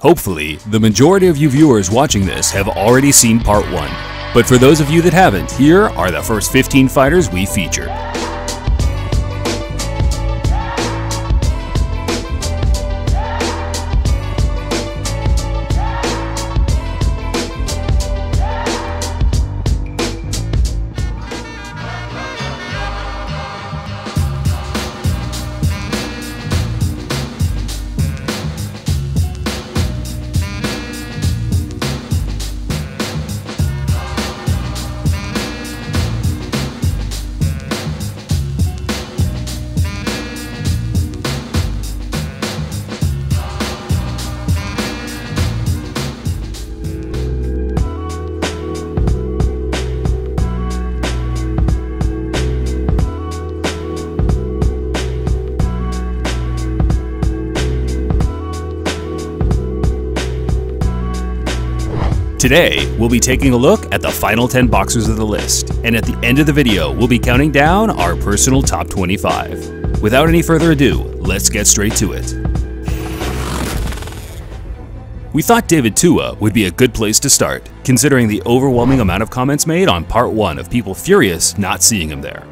Hopefully, the majority of you viewers watching this have already seen part 1. But for those of you that haven't, here are the first 15 fighters we featured. Today, we'll be taking a look at the final 10 boxers of the list, and at the end of the video, we'll be counting down our personal top 25. Without any further ado, let's get straight to it. We thought Pt2 would be a good place to start, considering the overwhelming amount of comments made on part 1 of people furious not seeing him there.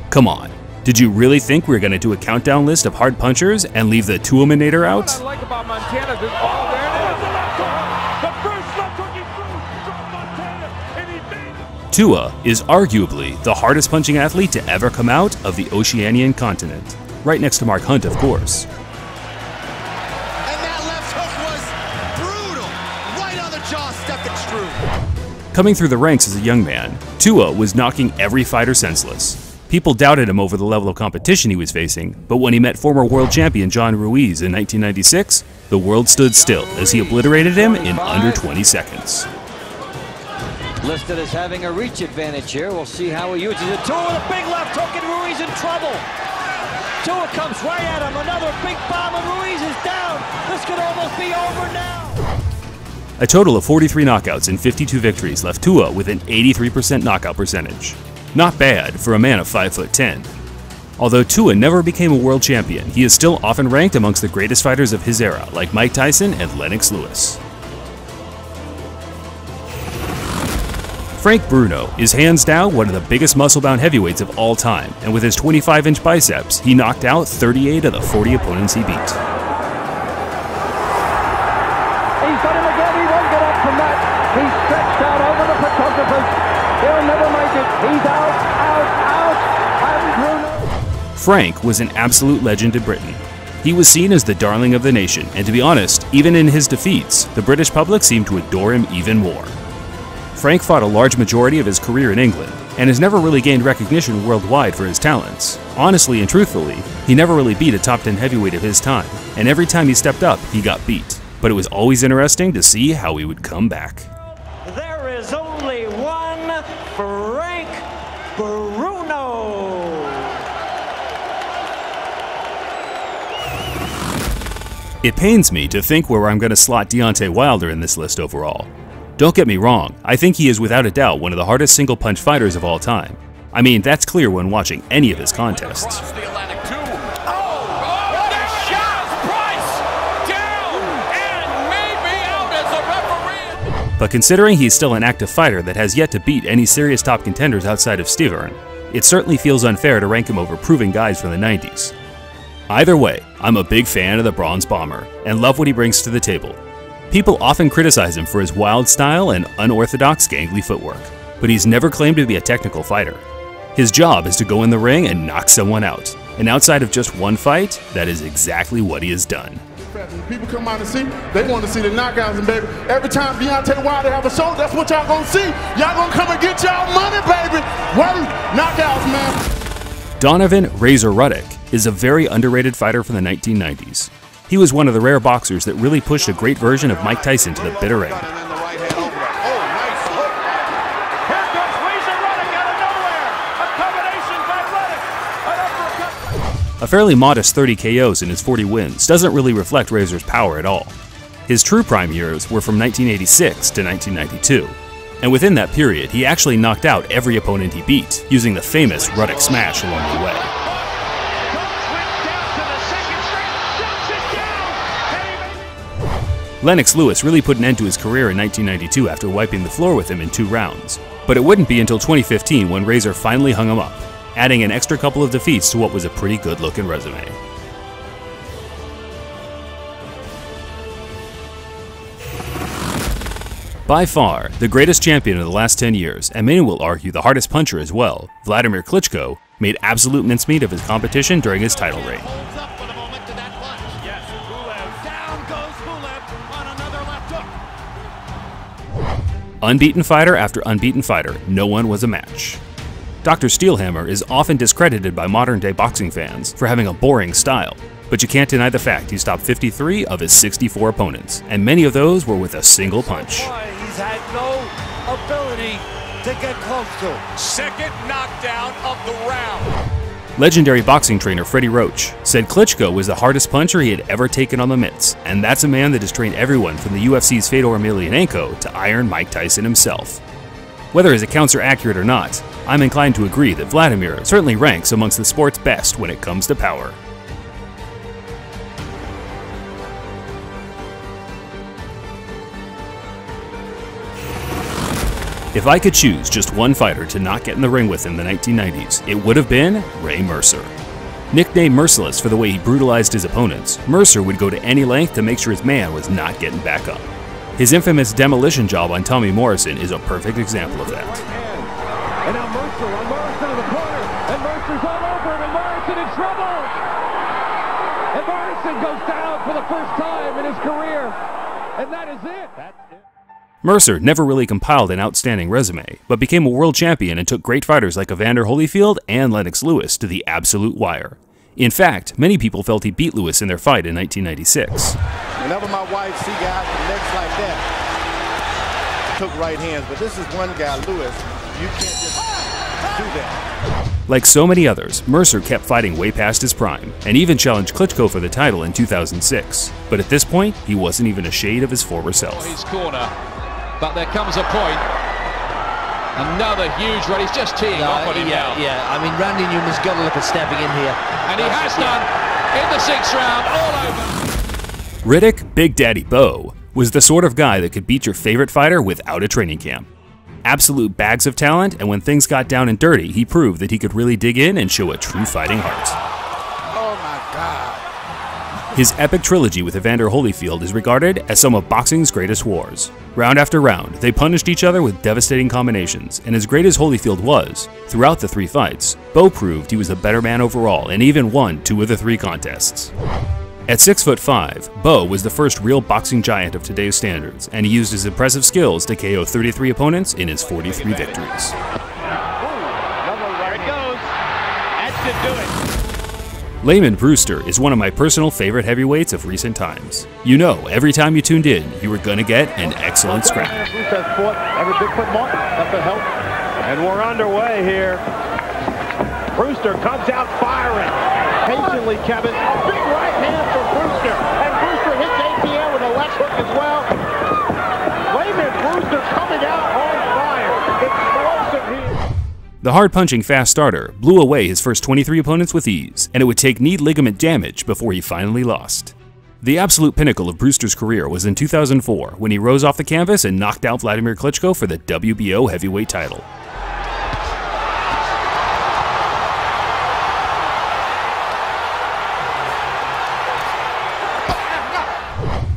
Come on. Did you really think we were going to do a countdown list of hard punchers and leave the Two-Eliminator out? What I like about Montana, there it is. Tua is arguably the hardest punching athlete to ever come out of the Oceanian continent, right next to Mark Hunt, of course. And that left hook was brutal, right on the jaw, stepping true. Coming through the ranks as a young man, Tua was knocking every fighter senseless. People doubted him over the level of competition he was facing, but when he met former world champion John Ruiz in 1996, the world stood still as he obliterated him in under 20 seconds. Listed as having a reach advantage here. We'll see how he uses it. Tua with a big left hook and Ruiz in trouble. Tua comes right at him. Another big bomb and Ruiz is down. This could almost be over now. A total of 43 knockouts and 52 victories left Tua with an 83% knockout percentage. Not bad for a man of 5'10". Although Tua never became a world champion, he is still often ranked amongst the greatest fighters of his era, like Mike Tyson and Lennox Lewis. Frank Bruno is hands down one of the biggest muscle-bound heavyweights of all time, and with his 25-inch biceps, he knocked out 38 of the 40 opponents he beat. He's got him again, he won't get up from that. He's stretched out over the photographers. He'll never make it. He's out, and Bruno. Frank was an absolute legend in Britain. He was seen as the darling of the nation, and to be honest, even in his defeats, the British public seemed to adore him even more. Frank fought a large majority of his career in England, and has never really gained recognition worldwide for his talents. Honestly and truthfully, he never really beat a top 10 heavyweight of his time, and every time he stepped up, he got beat. But it was always interesting to see how he would come back. There is only one Frank Bruno. It pains me to think where I'm going to slot Deontay Wilder in this list overall. Don't get me wrong, I think he is without a doubt one of the hardest single-punch fighters of all time. I mean, that's clear when watching any of his contests. But considering he's still an active fighter that has yet to beat any serious top contenders outside of Stivern, it certainly feels unfair to rank him over proven guys from the 90s. Either way, I'm a big fan of the Bronze Bomber, and love what he brings to the table. People often criticize him for his wild style and unorthodox gangly footwork, but he's never claimed to be a technical fighter. His job is to go in the ring and knock someone out, and outside of just one fight, that is exactly what he has done. When people come out and see, they want to see the knockouts, and baby, every time Deontay Wilder have a show, that's what y'all gonna see. Y'all gonna come and get y'all money, baby. Word, knockouts, man. Donovan Razor is a very underrated fighter from the 1990s. He was one of the rare boxers that really pushed a great version of Mike Tyson to the bitter end. A fairly modest 30 KOs in his 40 wins doesn't really reflect Razor's power at all. His true prime years were from 1986 to 1992, and within that period he actually knocked out every opponent he beat, using the famous Ruddock Smash along the way. Lennox Lewis really put an end to his career in 1992 after wiping the floor with him in 2 rounds. But it wouldn't be until 2015 when Razor finally hung him up, adding an extra couple of defeats to what was a pretty good-looking resume. By far, the greatest champion of the last 10 years, and many will argue the hardest puncher as well, Vladimir Klitschko, made absolute mincemeat of his competition during his title reign. Unbeaten fighter after unbeaten fighter, no one was a match. Dr. Steelhammer is often discredited by modern-day boxing fans for having a boring style, but you can't deny the fact he stopped 53 of his 64 opponents, and many of those were with a single punch. He's had no ability to get close to. Second knockdown of the round. Legendary boxing trainer Freddie Roach said Klitschko was the hardest puncher he had ever taken on the mitts, and that's a man that has trained everyone from the UFC's Fedor Emelianenko to Iron Mike Tyson himself. Whether his accounts are accurate or not, I'm inclined to agree that Wladimir certainly ranks amongst the sport's best when it comes to power. If I could choose just one fighter to not get in the ring with in the 1990s, it would have been Ray Mercer. Nicknamed Merciless for the way he brutalized his opponents, Mercer would go to any length to make sure his man was not getting back up. His infamous demolition job on Tommy Morrison is a perfect example of that. And now Mercer on Morrison in the corner, and Mercer's all over him, and Morrison in trouble! And Morrison goes down for the first time in his career, and that is it. Mercer never really compiled an outstanding resume, but became a world champion and took great fighters like Evander Holyfield and Lennox Lewis to the absolute wire. In fact, many people felt he beat Lewis in their fight in 1996. Whenever my wife see guys with necks like that, took right hands, but this is one guy, Lewis, you can't just do that. Like so many others, Mercer kept fighting way past his prime, and even challenged Klitschko for the title in 2006. But at this point, he wasn't even a shade of his former self. His corner. But there comes a point. Another huge run. He's just teeing off on him now. Yeah, I mean, Randy Newman's got to look at stepping in here. And he has done in the 6th round, all over. Riddick Big Daddy Bo was the sort of guy that could beat your favorite fighter without a training camp. Absolute bags of talent, and when things got down and dirty, he proved that he could really dig in and show a true fighting heart. Oh my God. His epic trilogy with Evander Holyfield is regarded as some of boxing's greatest wars. Round after round, they punished each other with devastating combinations, and as great as Holyfield was, throughout the 3 fights, Bo proved he was a better man overall and even won 2 of the 3 contests. At 6'5", Bo was the first real boxing giant of today's standards, and he used his impressive skills to KO 33 opponents in his 43 victories. There it goes. That should do it. Layman Brewster is one of my personal favorite heavyweights of recent times. You know, every time you tuned in, you were gonna get an excellent scrap. Brewster's fought every Bigfoot mark. That's the help. And we're underway here. Brewster comes out firing. Patiently, Kevin. A big right hand for Brewster. And Brewster hits ATL with a left hook as well. Layman Brewster coming out on fire. Explosive here. The hard-punching fast starter blew away his first 23 opponents with ease, and it would take knee ligament damage before he finally lost. The absolute pinnacle of Brewster's career was in 2004 when he rose off the canvas and knocked out Vladimir Klitschko for the WBO heavyweight title.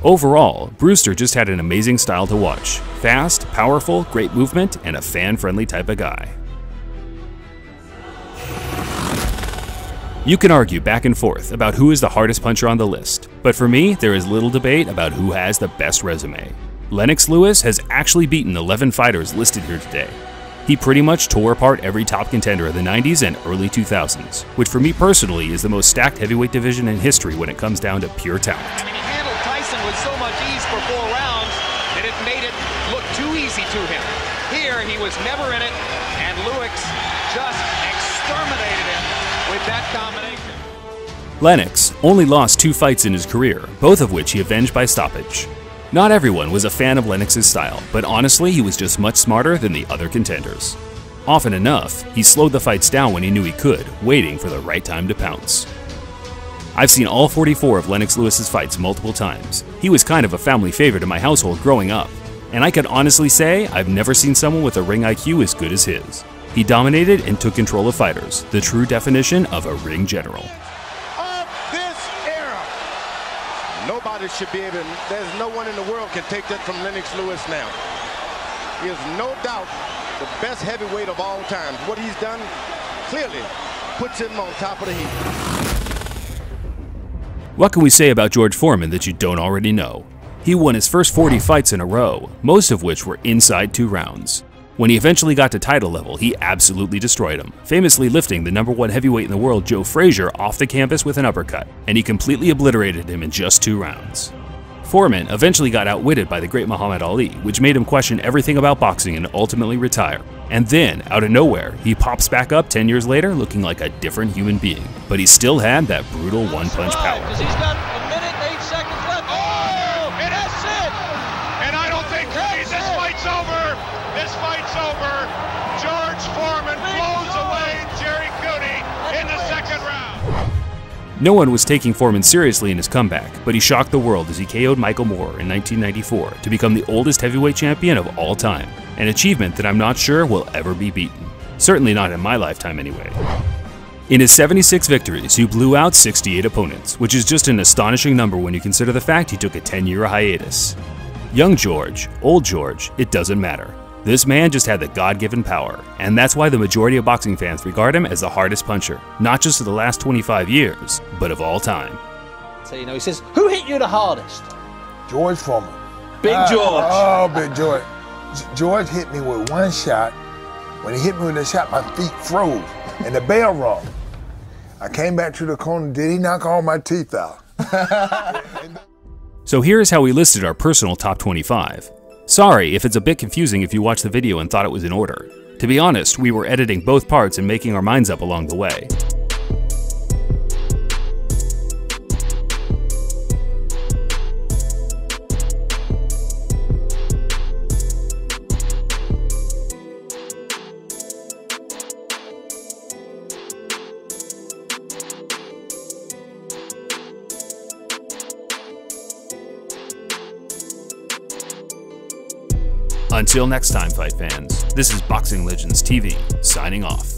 Overall, Brewster just had an amazing style to watch. Fast, powerful, great movement, and a fan-friendly type of guy. You can argue back and forth about who is the hardest puncher on the list, but for me, there is little debate about who has the best resume. Lennox Lewis has actually beaten 11 fighters listed here today. He pretty much tore apart every top contender of the 90s and early 2000s, which for me personally is the most stacked heavyweight division in history when it comes down to pure talent. I mean, he handled Tyson with so much ease for 4 rounds that it made it look too easy to him. Here, he was never in it, and Lewis just exterminated him with that combination. Lennox only lost 2 fights in his career, both of which he avenged by stoppage. Not everyone was a fan of Lennox's style, but honestly he was just much smarter than the other contenders. Often enough, he slowed the fights down when he knew he could, waiting for the right time to pounce. I've seen all 44 of Lennox Lewis's fights multiple times. He was kind of a family favorite in my household growing up. And I can honestly say I've never seen someone with a ring IQ as good as his. He dominated and took control of fighters, the true definition of a ring general. Of this era, nobody should be able, there's no one in the world can take that from Lennox Lewis now. He is no doubt the best heavyweight of all time. What he's done clearly puts him on top of the heap. What can we say about George Foreman that you don't already know? He won his first 40 fights in a row, most of which were inside 2 rounds. When he eventually got to title level, he absolutely destroyed him, famously lifting the #1 heavyweight in the world Joe Frazier off the canvas with an uppercut, and he completely obliterated him in just 2 rounds. Foreman eventually got outwitted by the great Muhammad Ali, which made him question everything about boxing and ultimately retire. And then, out of nowhere, he pops back up 10 years later looking like a different human being. But he still had that brutal one-punch power. Because he's got a minute and 8 seconds left. Oh, and that's it! And I don't think this fight's over. This fight's over. George Foreman blows away Jerry Cooney in the second round. No one was taking Foreman seriously in his comeback, but he shocked the world as he KO'd Michael Moore in 1994 to become the oldest heavyweight champion of all time, an achievement that I'm not sure will ever be beaten. Certainly not in my lifetime anyway. In his 76 victories, he blew out 68 opponents, which is just an astonishing number when you consider the fact he took a 10-year hiatus. Young George, old George, it doesn't matter. This man just had the God-given power, and that's why the majority of boxing fans regard him as the hardest puncher, not just of the last 25 years, but of all time. So, he says, who hit you the hardest? George Foreman. Big George. Oh, Big George. George hit me with one shot. When he hit me with that shot, my feet froze, and the bell rung. I came back to the corner. Did he knock all my teeth out? So here's how we listed our personal top 25. Sorry if it's a bit confusing if you watched the video and thought it was in order. To be honest, we were editing both parts and making our minds up along the way. Until next time, fight fans, this is Boxing Legends TV, signing off.